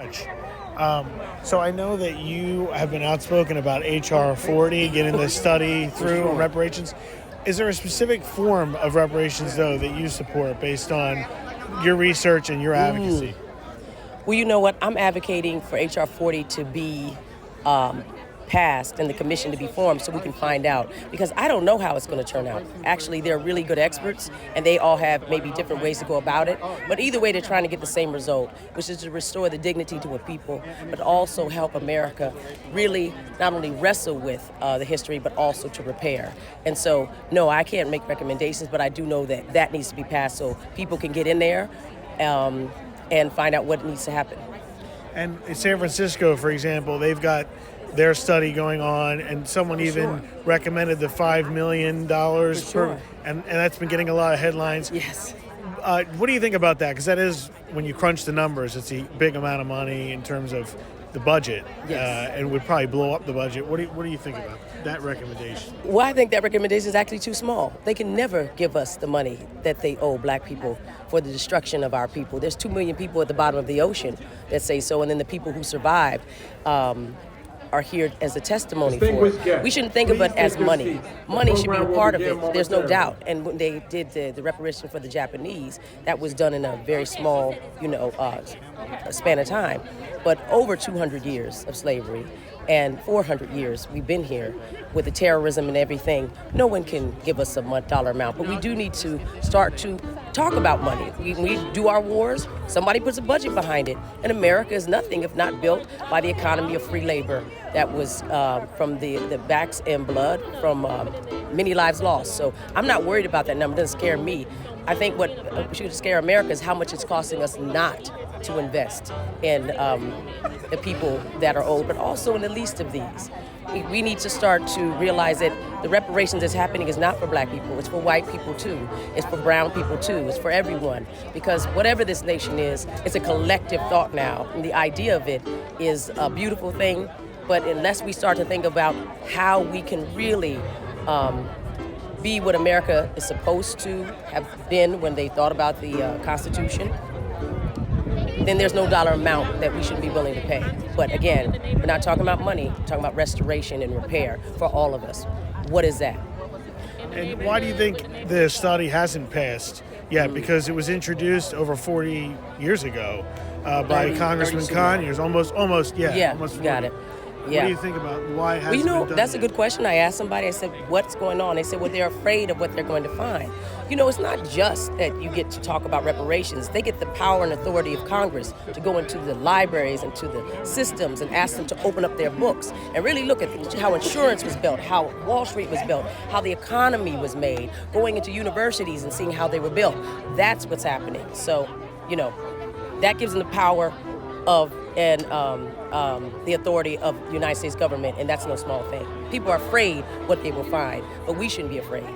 Much. So I know that you have been outspoken about HR 40, getting the study through on reparations. Is there a specific form of reparations, though, that you support based on your research and your advocacy? Well, you know what? I'm advocating for HR 40 to be passed and the commission to be formed so we can find out. Because I don't know how it's going to turn out. Actually, they're really good experts, and they all have maybe different ways to go about it. But either way, they're trying to get the same result, which is to restore the dignity to a people, but also help America really not only wrestle with the history, but also to repair. And so, no, I can't make recommendations, but I do know that that needs to be passed so people can get in there and find out what needs to happen. And in San Francisco, for example, they've got their study going on, and someone even recommended the $5 million per, and that's been getting a lot of headlines. Yes. What do you think about that? Because that is, when you crunch the numbers, it's a big amount of money in terms of the budget, and would probably blow up the budget. What do you think about that recommendation? Well, I think that recommendation is actually too small. They can never give us the money that they owe black people for the destruction of our people. There's 2 million people at the bottom of the ocean that say so, and then the people who survived are here as a testimony for it. We shouldn't think of it as money. Money should be a part of it. There's no doubt. And when they did the reparation for the Japanese, that was done in a very small, span of time. But over 200 years of slavery and 400 years we've been here with the terrorism and everything, no one can give us a dollar amount. But we do need to start to talk about money. When we do our wars, somebody puts a budget behind it. And America is nothing if not built by the economy of free labor that was from the backs and blood from many lives lost. So I'm not worried about that number. It doesn't scare me. I think what should scare America is how much it's costing us not to invest in the people that are old, but also in the least of these. We need to start to realize that the reparations that's happening is not for black people. It's for white people too. It's for brown people too. It's for everyone. Because whatever this nation is, it's a collective thought now. And the idea of it is a beautiful thing. But unless we start to think about how we can really be what America is supposed to have been when they thought about the Constitution, then there's no dollar amount that we should be willing to pay. But again, we're not talking about money, we're talking about restoration and repair for all of us. What is that? And why do you think the study hasn't passed yet? Because it was introduced over 40 years ago by Congressman Conyers. Almost 40. Got it. Yeah. What do you think about why it hasn't been done that's yet? a good question. I asked somebody, I said, what's going on? They said, well, they're afraid of what they're going to find. It's not just that you get to talk about reparations. They get the power and authority of Congress to go into the libraries and to the systems and ask them to open up their books and really look at how insurance was built, how Wall Street was built, how the economy was made, going into universities and seeing how they were built. That's what's happening. So, that gives them the power of and the authority of the United States government, and that's no small thing. People are afraid what they will find, but we shouldn't be afraid.